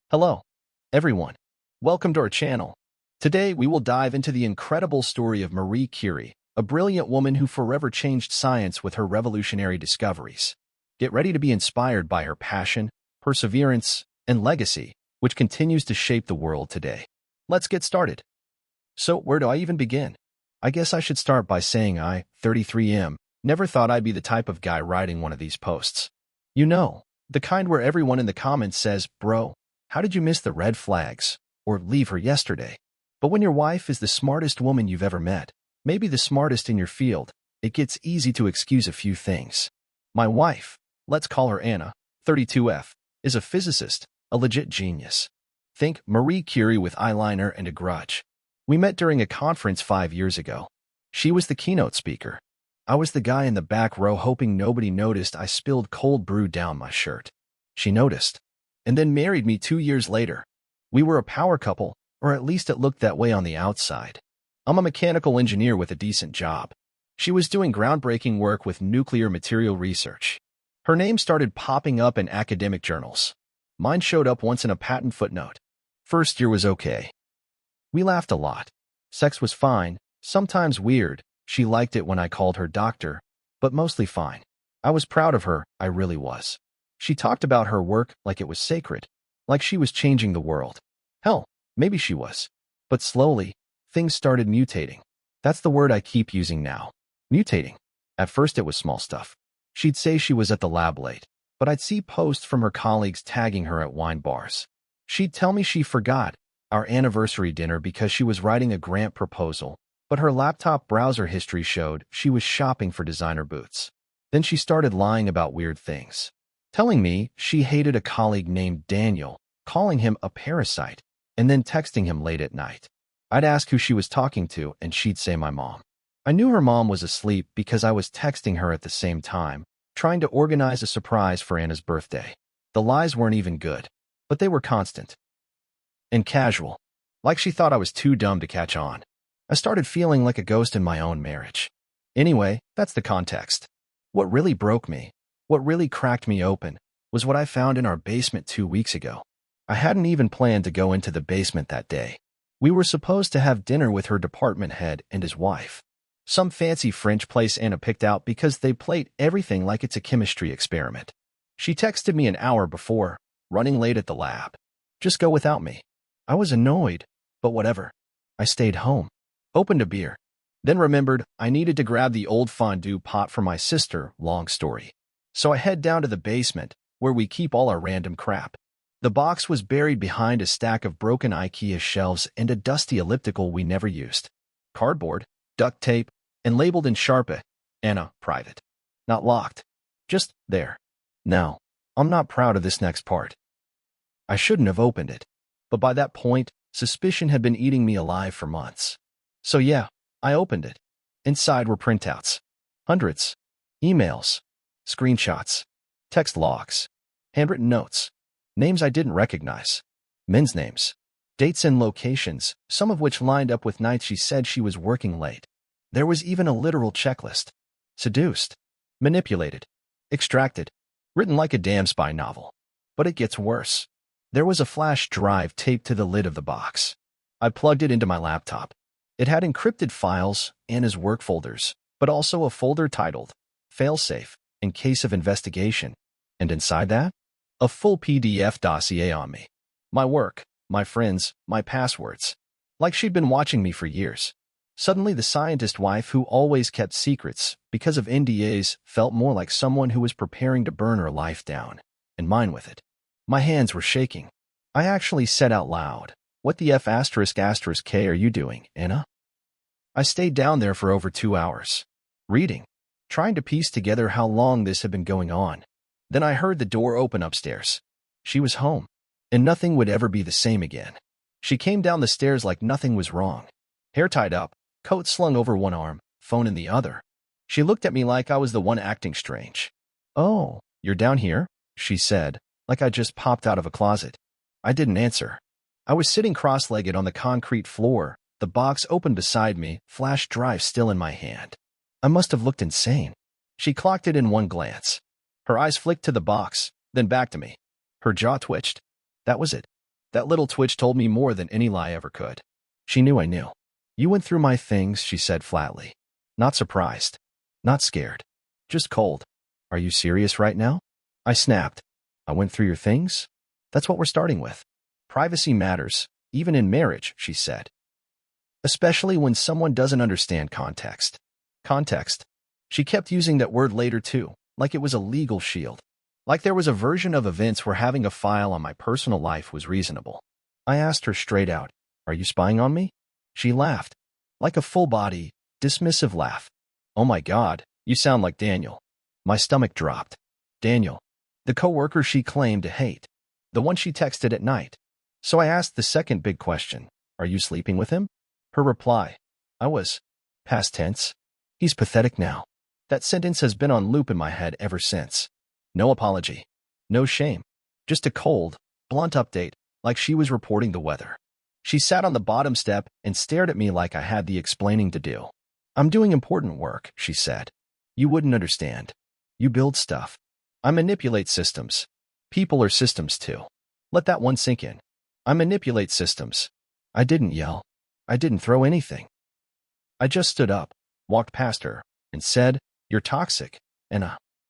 Hello, everyone. Welcome to our channel. Today, we will dive into the incredible story of Marie Curie, a brilliant woman who forever changed science with her revolutionary discoveries. Get ready to be inspired by her passion, perseverance, and legacy, which continues to shape the world today. Let's get started. So, where do I even begin? I guess I should start by saying I, 33M, never thought I'd be the type of guy writing one of these posts. You know, the kind where everyone in the comments says, "Bro, how did you miss the red flags?" or "leave her yesterday." But when your wife is the smartest woman you've ever met, maybe the smartest in your field, it gets easy to excuse a few things. My wife, let's call her Anna, 32F, is a physicist, a legit genius. Think Marie Curie with eyeliner and a grudge. We met during a conference 5 years ago. She was the keynote speaker. I was the guy in the back row hoping nobody noticed I spilled cold brew down my shirt. She noticed, and then married me 2 years later. We were a power couple, or at least it looked that way on the outside. I'm a mechanical engineer with a decent job. She was doing groundbreaking work with nuclear material research. Her name started popping up in academic journals. Mine showed up once in a patent footnote. First year was okay. We laughed a lot. Sex was fine, sometimes weird. She liked it when I called her doctor, but mostly fine. I was proud of her, I really was. She talked about her work like it was sacred, like she was changing the world. Hell, maybe she was. But slowly, things started mutating. That's the word I keep using now. Mutating. At first it was small stuff. She'd say she was at the lab late, but I'd see posts from her colleagues tagging her at wine bars. She'd tell me she forgot our anniversary dinner because she was writing a grant proposal, but her laptop browser history showed she was shopping for designer boots. Then she started lying about weird things. Telling me she hated a colleague named Daniel, calling him a parasite, and then texting him late at night. I'd ask who she was talking to, and she'd say my mom. I knew her mom was asleep because I was texting her at the same time, trying to organize a surprise for Anna's birthday. The lies weren't even good, but they were constant and casual, like she thought I was too dumb to catch on. I started feeling like a ghost in my own marriage. Anyway, that's the context. What really broke me, what really cracked me open, was what I found in our basement 2 weeks ago. I hadn't even planned to go into the basement that day. We were supposed to have dinner with her department head and his wife. Some fancy French place Anna picked out because they plate everything like it's a chemistry experiment. She texted me an hour before, running late at the lab. Just go without me. I was annoyed, but whatever. I stayed home, opened a beer, then remembered I needed to grab the old fondue pot for my sister, long story. So I head down to the basement, where we keep all our random crap. The box was buried behind a stack of broken IKEA shelves and a dusty elliptical we never used. Cardboard, duct tape, and labeled in Sharpie, Anna, private. Not locked. Just there. Now, I'm not proud of this next part. I shouldn't have opened it. But by that point, suspicion had been eating me alive for months. So yeah, I opened it. Inside were printouts. Hundreds. Emails. Screenshots. Text logs. Handwritten notes. Names I didn't recognize. Men's names. Dates and locations, some of which lined up with nights she said she was working late. There was even a literal checklist. Seduced. Manipulated. Extracted. Written like a damn spy novel. But it gets worse. There was a flash drive taped to the lid of the box. I plugged it into my laptop. It had encrypted files, Anna's work folders, but also a folder titled Failsafe, in case of investigation. And inside that, a full PDF dossier on me. My work, my friends, my passwords. Like she'd been watching me for years. Suddenly the scientist wife who always kept secrets because of NDAs felt more like someone who was preparing to burn her life down, and mine with it. My hands were shaking. I actually said out loud, "What the F *** K are you doing, Anna?" I stayed down there for over 2 hours, reading, trying to piece together how long this had been going on. Then I heard the door open upstairs. She was home, and nothing would ever be the same again. She came down the stairs like nothing was wrong. Hair tied up, coat slung over one arm, phone in the other. She looked at me like I was the one acting strange. "Oh, you're down here?" she said, like I just popped out of a closet. I didn't answer. I was sitting cross-legged on the concrete floor, the box open beside me, flash drive still in my hand. I must have looked insane. She clocked it in one glance. Her eyes flicked to the box, then back to me. Her jaw twitched. That was it. That little twitch told me more than any lie ever could. She knew I knew. You went through my things, she said flatly. Not surprised. Not scared. Just cold. Are you serious right now? I snapped. I went through your things? That's what we're starting with. Privacy matters, even in marriage, she said. Especially when someone doesn't understand context. Context. She kept using that word later too, like it was a legal shield. Like there was a version of events where having a file on my personal life was reasonable. I asked her straight out, are you spying on me? She laughed. Like a full-body, dismissive laugh. Oh my God, you sound like Daniel. My stomach dropped. Daniel. The coworker she claimed to hate. The one she texted at night. So I asked the second big question. Are you sleeping with him? Her reply. I was. Past tense. He's pathetic now. That sentence has been on loop in my head ever since. No apology. No shame. Just a cold, blunt update, like she was reporting the weather. She sat on the bottom step and stared at me like I had the explaining to do. I'm doing important work, she said. You wouldn't understand. You build stuff. I manipulate systems. People are systems too. Let that one sink in. I manipulate systems. I didn't yell. I didn't throw anything. I just stood up, walked past her, and said, You're toxic, and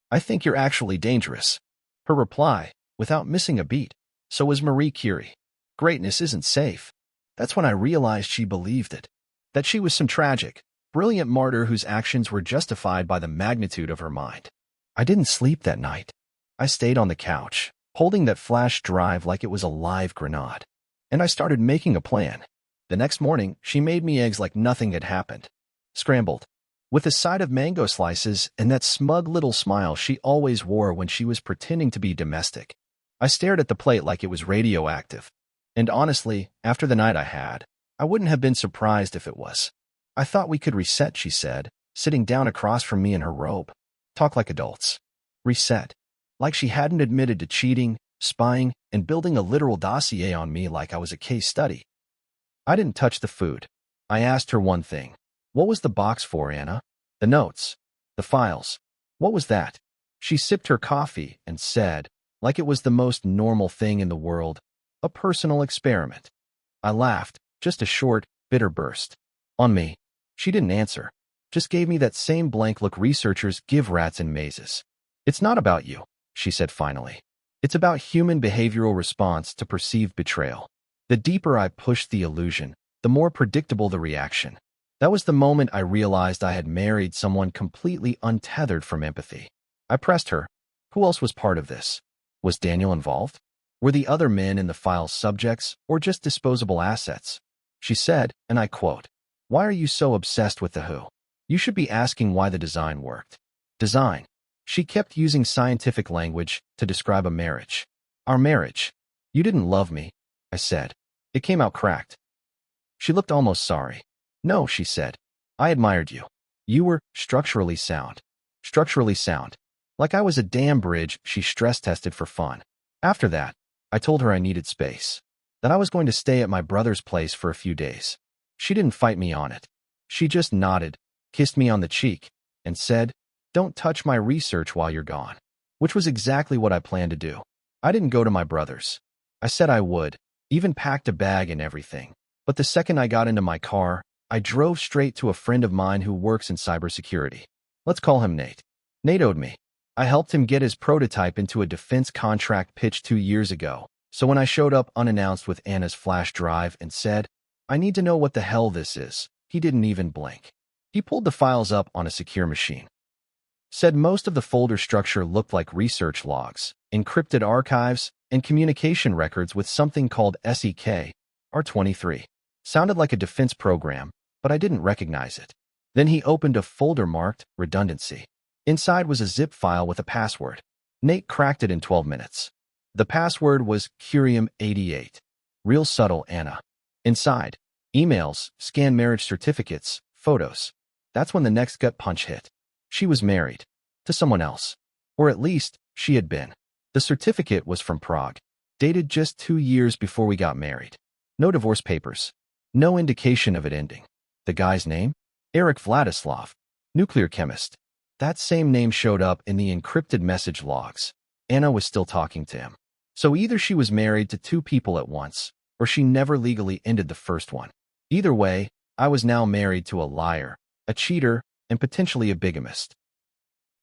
I think you're actually dangerous. Her reply, without missing a beat, so was Marie Curie. Greatness isn't safe. That's when I realized she believed it. That she was some tragic, brilliant martyr whose actions were justified by the magnitude of her mind. I didn't sleep that night. I stayed on the couch, holding that flash drive like it was a live grenade. And I started making a plan. The next morning, she made me eggs like nothing had happened. Scrambled. With a side of mango slices and that smug little smile she always wore when she was pretending to be domestic. I stared at the plate like it was radioactive. And honestly, after the night I had, I wouldn't have been surprised if it was. I thought we could reset, she said, sitting down across from me in her robe. Talk like adults. Reset. Like she hadn't admitted to cheating, spying, and building a literal dossier on me like I was a case study. I didn't touch the food. I asked her one thing. What was the box for, Anna? The notes. The files. What was that? She sipped her coffee and said, like it was the most normal thing in the world, a personal experiment. I laughed, just a short, bitter burst. On me. She didn't answer. Just gave me that same blank look researchers give rats in mazes. It's not about you, she said finally. It's about human behavioral response to perceived betrayal. The deeper I pushed the illusion, the more predictable the reaction. That was the moment I realized I had married someone completely untethered from empathy. I pressed her. Who else was part of this? Was Daniel involved? Were the other men in the file's subjects or just disposable assets? She said, and I quote, Why are you so obsessed with the who? You should be asking why the design worked. Design. She kept using scientific language to describe a marriage. Our marriage. You didn't love me, I said. It came out cracked. She looked almost sorry. No, she said. I admired you. You were structurally sound. Structurally sound. Like I was a dam bridge she stress-tested for fun. After that, I told her I needed space. That I was going to stay at my brother's place for a few days. She didn't fight me on it. She just nodded, kissed me on the cheek, and said, Don't touch my research while you're gone. Which was exactly what I planned to do. I didn't go to my brother's. I said I would, even packed a bag and everything. But the second I got into my car, I drove straight to a friend of mine who works in cybersecurity. Let's call him Nate. Nate owed me. I helped him get his prototype into a defense contract pitch 2 years ago. So when I showed up unannounced with Anna's flash drive and said, I need to know what the hell this is, he didn't even blink. He pulled the files up on a secure machine. Said most of the folder structure looked like research logs, encrypted archives, and communication records with something called SEK, R23. Sounded like a defense program, but I didn't recognize it. Then he opened a folder marked redundancy. Inside was a zip file with a password. Nate cracked it in 12 minutes. The password was Curium88. Real subtle, Anna. Inside, emails, scanned marriage certificates, photos. That's when the next gut punch hit. She was married. To someone else. Or at least, she had been. The certificate was from Prague. Dated just 2 years before we got married. No divorce papers. No indication of it ending. The guy's name? Eric Vladislav. Nuclear chemist. That same name showed up in the encrypted message logs. Anna was still talking to him. So either she was married to two people at once, or she never legally ended the first one. Either way, I was now married to a liar, a cheater, and potentially a bigamist.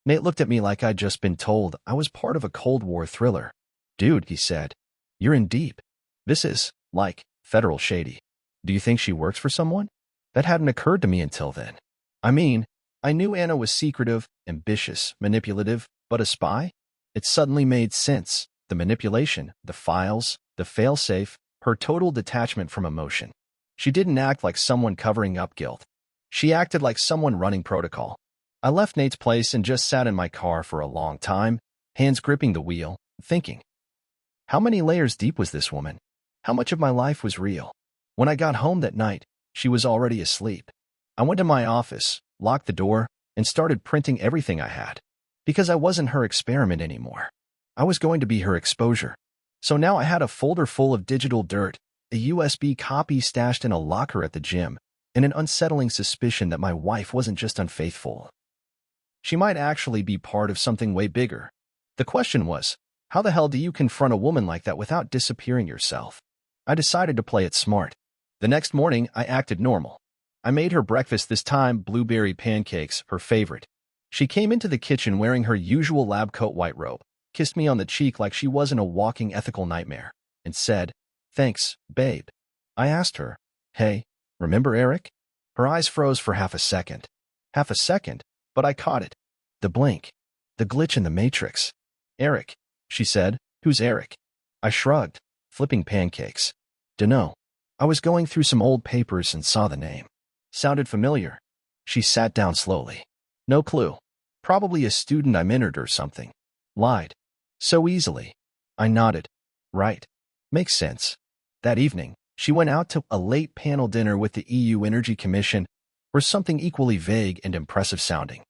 Nate looked at me like I'd just been told I was part of a Cold War thriller. Dude, he said, you're in deep. This is, like, federal shady. Do you think she works for someone? That hadn't occurred to me until then. I mean, I knew Anna was secretive, ambitious, manipulative, but a spy? It suddenly made sense. The manipulation, the files, the failsafe, her total detachment from emotion. She didn't act like someone covering up guilt. She acted like someone running protocol. I left Nate's place and just sat in my car for a long time, hands gripping the wheel, thinking. How many layers deep was this woman? How much of my life was real? When I got home that night, she was already asleep. I went to my office, locked the door, and started printing everything I had. Because I wasn't her experiment anymore. I was going to be her exposure. So now I had a folder full of digital dirt, a USB copy stashed in a locker at the gym, and an unsettling suspicion that my wife wasn't just unfaithful. She might actually be part of something way bigger. The question was, how the hell do you confront a woman like that without disappearing yourself? I decided to play it smart. The next morning, I acted normal. I made her breakfast, this time blueberry pancakes, her favorite. She came into the kitchen wearing her usual lab coat white robe, kissed me on the cheek like she wasn't a walking ethical nightmare, and said, "Thanks, babe." I asked her, "Hey, remember Eric?" Her eyes froze for half a second. Half a second, but I caught it. The blink. The glitch in the matrix. "Eric," she said. "Who's Eric?" I shrugged, flipping pancakes. Dunno. I was going through some old papers and saw the name. Sounded familiar. She sat down slowly. No clue. Probably a student I mentored or something. Lied. So easily. I nodded. Right. Makes sense. That evening, she went out to a late panel dinner with the EU Energy Commission, or something equally vague and impressive sounding.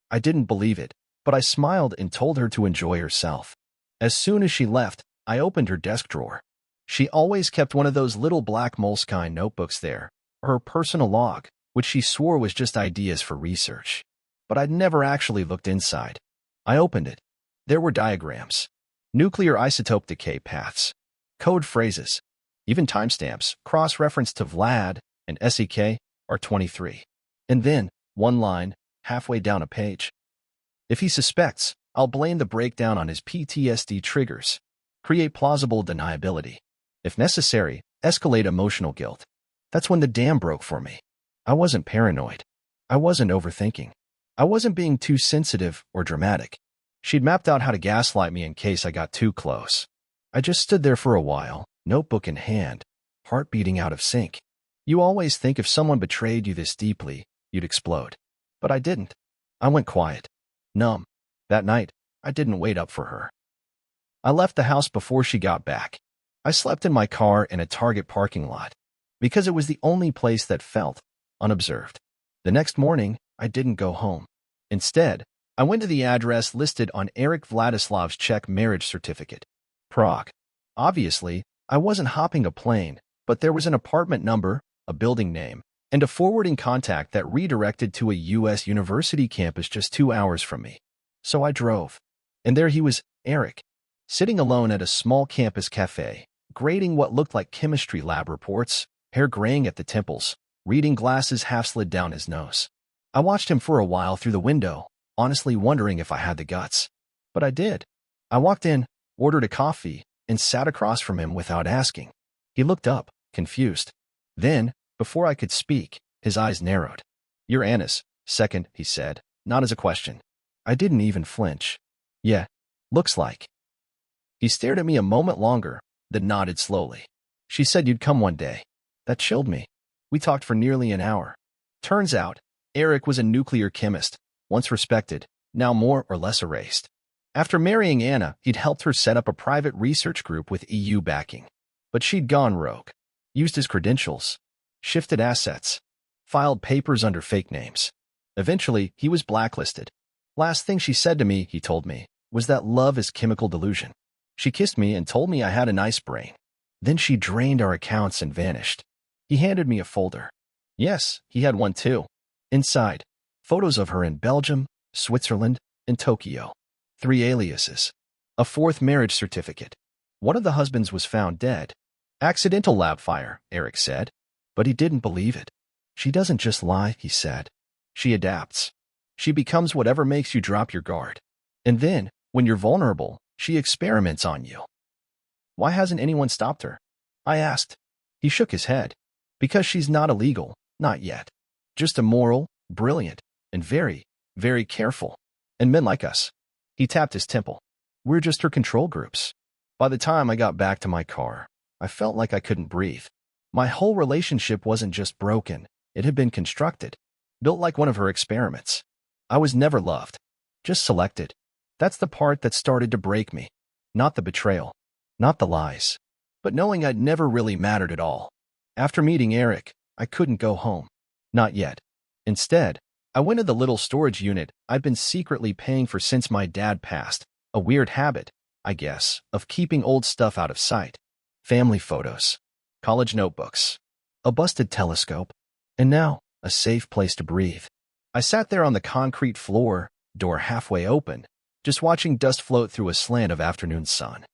I didn't believe it, but I smiled and told her to enjoy herself. As soon as she left, I opened her desk drawer. She always kept one of those little black moleskine notebooks there, her personal log, which she swore was just ideas for research. But I'd never actually looked inside. I opened it. There were diagrams, nuclear isotope decay paths, code phrases, even timestamps, cross-reference to Vlad and SEK R23. And then, one line, halfway down a page. If he suspects, I'll blame the breakdown on his PTSD triggers. Create plausible deniability. If necessary, escalate emotional guilt. That's when the dam broke for me. I wasn't paranoid. I wasn't overthinking. I wasn't being too sensitive or dramatic. She'd mapped out how to gaslight me in case I got too close. I just stood there for a while, notebook in hand, heart beating out of sync. You always think if someone betrayed you this deeply, you'd explode. But I didn't. I went quiet, numb. That night, I didn't wait up for her. I left the house before she got back. I slept in my car in a Target parking lot, because it was the only place that felt unobserved. The next morning, I didn't go home. Instead, I went to the address listed on Eric Vladislav's Czech marriage certificate. Prague. Obviously, I wasn't hopping a plane, but there was an apartment number, a building name, and a forwarding contact that redirected to a U.S. university campus just 2 hours from me. So I drove. And there he was, Eric, sitting alone at a small campus cafe, grading what looked like chemistry lab reports, hair graying at the temples, reading glasses half slid down his nose. I watched him for a while through the window, honestly wondering if I had the guts. But I did. I walked in, ordered a coffee, and sat across from him without asking. He looked up, confused. Then, before I could speak, his eyes narrowed. "You're Anna's second," he said, not as a question. I didn't even flinch. "Yeah, looks like." He stared at me a moment longer, then nodded slowly. "She said you'd come one day." That chilled me. We talked for nearly an hour. Turns out, Eric was a nuclear chemist, once respected, now more or less erased. After marrying Anna, he'd helped her set up a private research group with EU backing. But she'd gone rogue, used his credentials, shifted assets, filed papers under fake names. Eventually, he was blacklisted. Last thing she said to me, he told me, was that love is chemical delusion. She kissed me and told me I had a nice brain. Then she drained our accounts and vanished. He handed me a folder. Yes, he had one too. Inside, photos of her in Belgium, Switzerland, and Tokyo. 3 aliases. A 4th marriage certificate. One of the husbands was found dead. Accidental lab fire, Eric said. But he didn't believe it. She doesn't just lie, he said. She adapts. She becomes whatever makes you drop your guard. And then, when you're vulnerable, she experiments on you. Why hasn't anyone stopped her? I asked. He shook his head. Because she's not illegal, not yet. Just immoral, brilliant, and very, very careful. And men like us. He tapped his temple. We're just her control groups. By the time I got back to my car, I felt like I couldn't breathe. My whole relationship wasn't just broken, it had been constructed, built like one of her experiments. I was never loved, just selected. That's the part that started to break me. Not the betrayal, not the lies, but knowing I'd never really mattered at all. After meeting Eric, I couldn't go home. Not yet. Instead, I went to the little storage unit I'd been secretly paying for since my dad passed, a weird habit, I guess, of keeping old stuff out of sight. Family photos, college notebooks, a busted telescope, and now a safe place to breathe. I sat there on the concrete floor, door halfway open, just watching dust float through a slant of afternoon sun.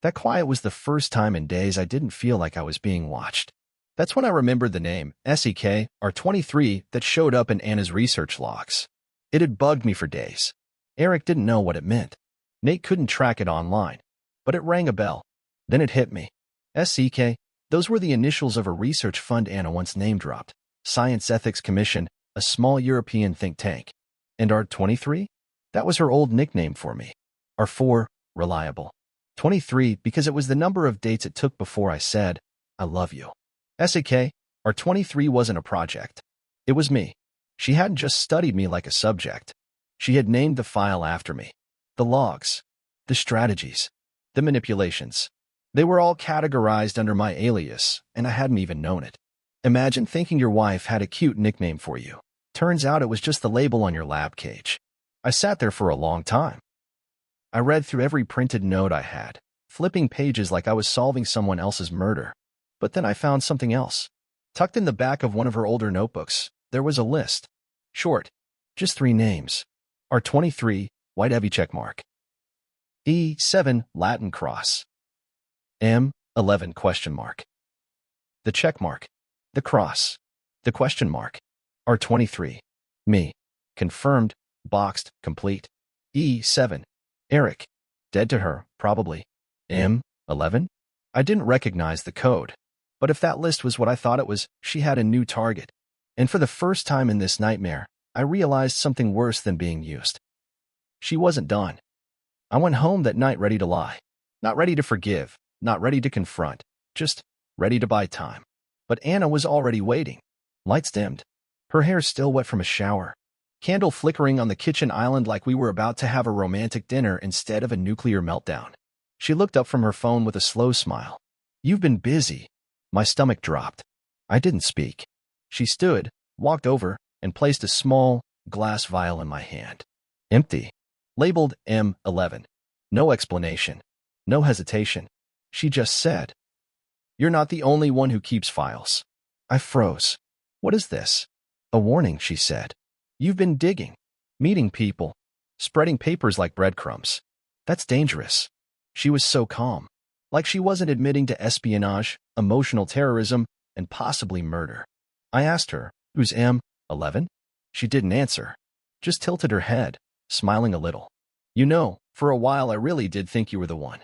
That quiet was the first time in days I didn't feel like I was being watched. That's when I remembered the name, SEK-R23, that showed up in Anna's research logs. It had bugged me for days. Eric didn't know what it meant. Nate couldn't track it online. But it rang a bell. Then it hit me. SEK, those were the initials of a research fund Anna once name-dropped. Science Ethics Commission, a small European think tank. And R23? That was her old nickname for me. R4, reliable. 23 because it was the number of dates it took before I said, I love you. SEK, R23 wasn't a project. It was me. She hadn't just studied me like a subject. She had named the file after me. The logs, the strategies, the manipulations. They were all categorized under my alias, and I hadn't even known it. Imagine thinking your wife had a cute nickname for you. Turns out it was just the label on your lab cage. I sat there for a long time. I read through every printed note I had, flipping pages like I was solving someone else's murder. But then I found something else. Tucked in the back of one of her older notebooks, there was a list. Short, just 3 names. R23, white heavy checkmark. E7, Latin cross. M11 question mark. The checkmark. The cross. The question mark. R23. Me. Confirmed, boxed, complete. E7. Eric. Dead to her, probably. M11? I didn't recognize the code. But if that list was what I thought it was, she had a new target. And for the first time in this nightmare, I realized something worse than being used. She wasn't done. I went home that night ready to lie. Not ready to forgive, not ready to confront, just ready to buy time. But Anna was already waiting. Lights dimmed. Her hair still wet from a shower. Candle flickering on the kitchen island like we were about to have a romantic dinner instead of a nuclear meltdown. She looked up from her phone with a slow smile. You've been busy. My stomach dropped. I didn't speak. She stood, walked over, and placed a small, glass vial in my hand. Empty. Labeled M11. No explanation. No hesitation. She just said, You're not the only one who keeps files. I froze. What is this? A warning, she said. You've been digging, meeting people, spreading papers like breadcrumbs. That's dangerous. She was so calm. Like she wasn't admitting to espionage, emotional terrorism, and possibly murder. I asked her, Who's M11? She didn't answer. Just tilted her head, smiling a little. You know, for a while I really did think you were the one.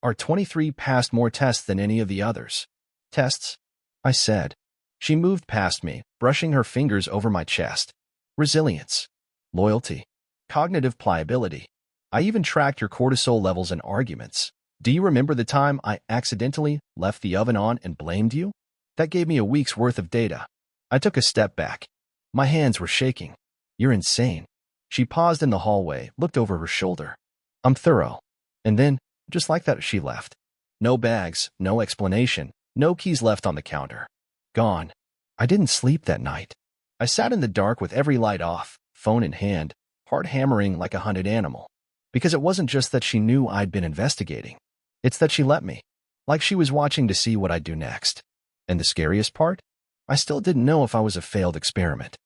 R23 passed more tests than any of the others. Tests? I said. She moved past me, brushing her fingers over my chest. Resilience. Loyalty. Cognitive pliability. I even tracked your cortisol levels in arguments. Do you remember the time I accidentally left the oven on and blamed you? That gave me a week's worth of data. I took a step back. My hands were shaking. You're insane. She paused in the hallway, looked over her shoulder. I'm thorough. And then, just like that, she left. No bags, no explanation, no keys left on the counter. Gone. I didn't sleep that night. I sat in the dark with every light off, phone in hand, heart hammering like a hunted animal. Because it wasn't just that she knew I'd been investigating. It's that she let me. Like she was watching to see what I'd do next. And the scariest part? I still didn't know if I was a failed experiment.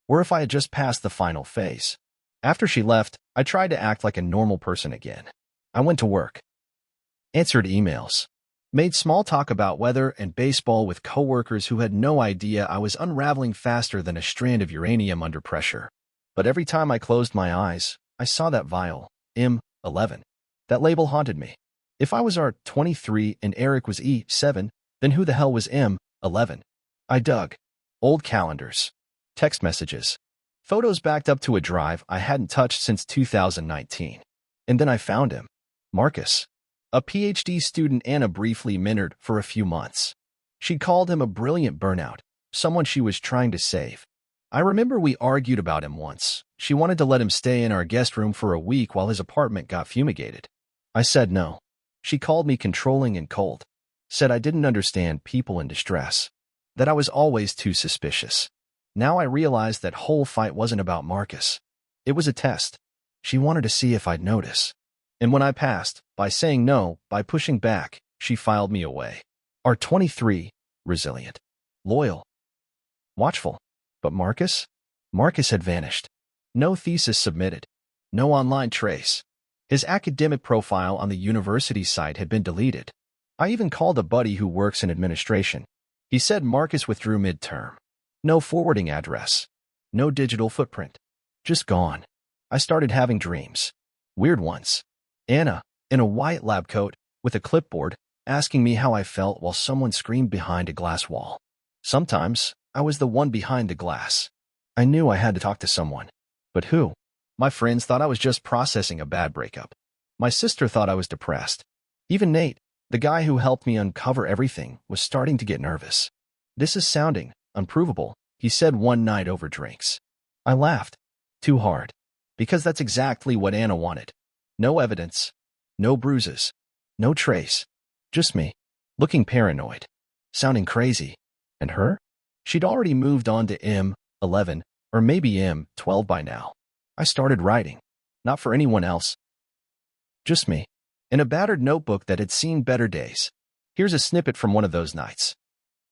Or if I had just passed the final phase. After she left, I tried to act like a normal person again. I went to work. answered emails, made small talk about weather and baseball with coworkers who had no idea I was unraveling faster than a strand of uranium under pressure. But every time I closed my eyes, I saw that vial, M11. That label haunted me. If I was R23 and Eric was E7, then who the hell was M11? I dug. Old calendars, text messages, photos backed up to a drive I hadn't touched since 2019. And then I found him. Marcus. A PhD student Anna briefly mentored for a few months. She called him a brilliant burnout, someone she was trying to save. I remember we argued about him once. She wanted to let him stay in our guest room for a week while his apartment got fumigated. I said no. She called me controlling and cold. Said I didn't understand people in distress. That I was always too suspicious. Now I realized that whole fight wasn't about Marcus. It was a test. She wanted to see if I'd notice. And when I passed, by saying no, by pushing back, she filed me away. R23, resilient, loyal, watchful. But Marcus? Marcus had vanished. No thesis submitted. No online trace. His academic profile on the university site had been deleted. I even called a buddy who works in administration. He said Marcus withdrew midterm. No forwarding address. No digital footprint. Just gone. I started having dreams. Weird ones. Anna, in a white lab coat, with a clipboard, asking me how I felt while someone screamed behind a glass wall. Sometimes, I was the one behind the glass. I knew I had to talk to someone. But who? My friends thought I was just processing a bad breakup. My sister thought I was depressed. Even Nate, the guy who helped me uncover everything, was starting to get nervous. This is sounding unprovable, he said one night over drinks. I laughed. Too hard. Because that's exactly what Anna wanted. No evidence. No bruises. No trace. Just me. Looking paranoid. Sounding crazy. And her? She'd already moved on to M11, or maybe M12 by now. I started writing. Not for anyone else. Just me. In a battered notebook that had seen better days. Here's a snippet from one of those nights.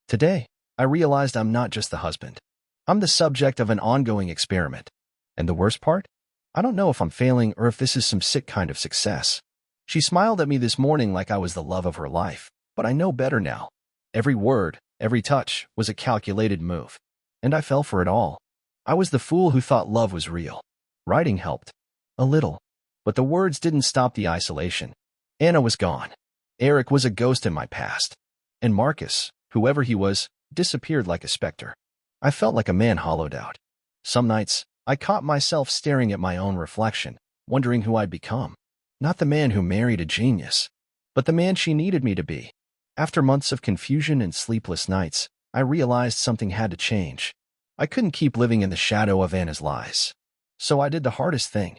Today, I realized I'm not just the husband. I'm the subject of an ongoing experiment. And the worst part? I don't know if I'm failing or if this is some sick kind of success. She smiled at me this morning like I was the love of her life, but I know better now. Every word, every touch was a calculated move. And I fell for it all. I was the fool who thought love was real. Writing helped. A little. But the words didn't stop the isolation. Anna was gone. Eric was a ghost in my past. And Marcus, whoever he was, disappeared like a specter. I felt like a man hollowed out. Some nights, I caught myself staring at my own reflection, wondering who I'd become. Not the man who married a genius, but the man she needed me to be. After months of confusion and sleepless nights, I realized something had to change. I couldn't keep living in the shadow of Anna's lies. So I did the hardest thing.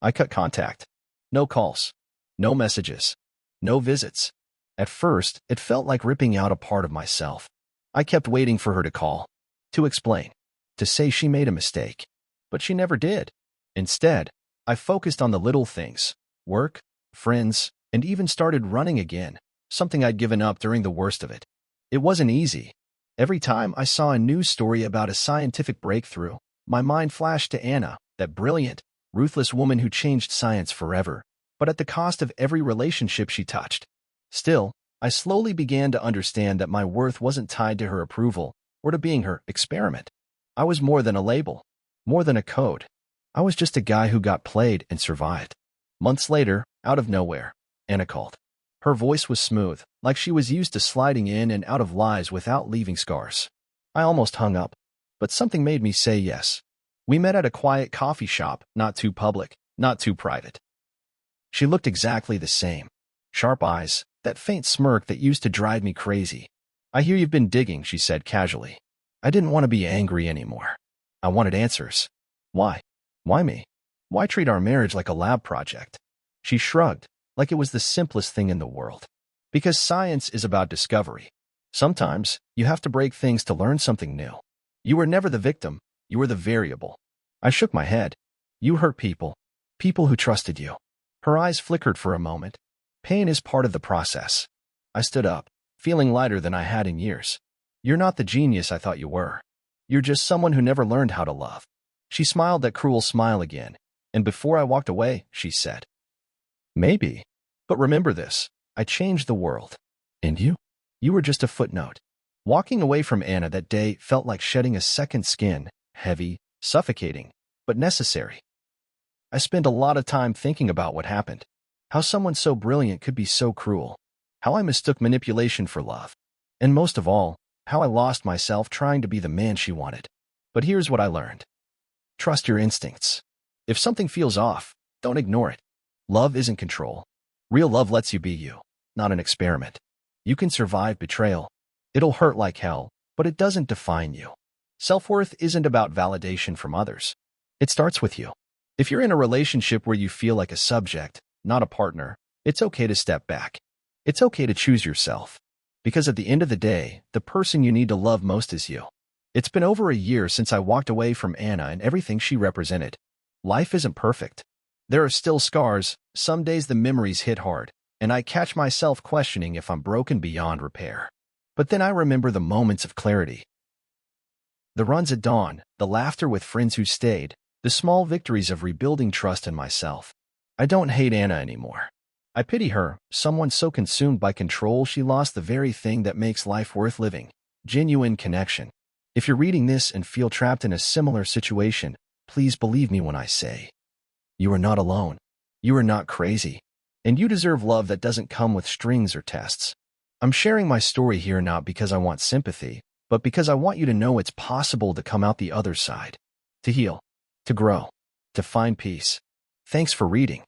I cut contact. No calls. No messages. No visits. At first, it felt like ripping out a part of myself. I kept waiting for her to call, to explain, to say she made a mistake. But she never did. Instead, I focused on the little things, work, friends, and even started running again, something I'd given up during the worst of it. It wasn't easy. Every time I saw a news story about a scientific breakthrough, my mind flashed to Anna, that brilliant, ruthless woman who changed science forever, but at the cost of every relationship she touched. Still, I slowly began to understand that my worth wasn't tied to her approval or to being her experiment. I was more than a label, more than a code. I was just a guy who got played and survived. Months later, out of nowhere, Anna called. Her voice was smooth, like she was used to sliding in and out of lies without leaving scars. I almost hung up, but something made me say yes. We met at a quiet coffee shop, not too public, not too private. She looked exactly the same. Sharp eyes, that faint smirk that used to drive me crazy. I hear you've been digging, she said casually. I didn't want to be angry anymore. I wanted answers. Why? Why me? Why treat our marriage like a lab project? She shrugged, like it was the simplest thing in the world. Because science is about discovery. Sometimes, you have to break things to learn something new. You were never the victim, you were the variable. I shook my head. You hurt people. People who trusted you. Her eyes flickered for a moment. Pain is part of the process. I stood up, feeling lighter than I had in years. You're not the genius I thought you were. You're just someone who never learned how to love. She smiled that cruel smile again, and before I walked away, she said, maybe But remember this, I changed the world. And you? You were just a footnote. Walking away from Anna that day felt like shedding a second skin, heavy, suffocating, but necessary. I spent a lot of time thinking about what happened, how someone so brilliant could be so cruel, how I mistook manipulation for love, and most of all, how I lost myself trying to be the man she wanted. But here's what I learned. Trust your instincts. If something feels off, don't ignore it. Love isn't control. Real love lets you be you, not an experiment. You can survive betrayal. It'll hurt like hell, but it doesn't define you. Self-worth isn't about validation from others. It starts with you. If you're in a relationship where you feel like a subject, not a partner, it's okay to step back. It's okay to choose yourself. Because at the end of the day, the person you need to love most is you. It's been over a year since I walked away from Anna and everything she represented. Life isn't perfect. There are still scars, some days the memories hit hard, and I catch myself questioning if I'm broken beyond repair. But then I remember the moments of clarity. The runs at dawn, the laughter with friends who stayed, the small victories of rebuilding trust in myself. I don't hate Anna anymore. I pity her, someone so consumed by control she lost the very thing that makes life worth living, genuine connection. If you're reading this and feel trapped in a similar situation, please believe me when I say, you are not alone. You are not crazy. And you deserve love that doesn't come with strings or tests. I'm sharing my story here not because I want sympathy, but because I want you to know it's possible to come out the other side, to heal, to grow, to find peace. Thanks for reading.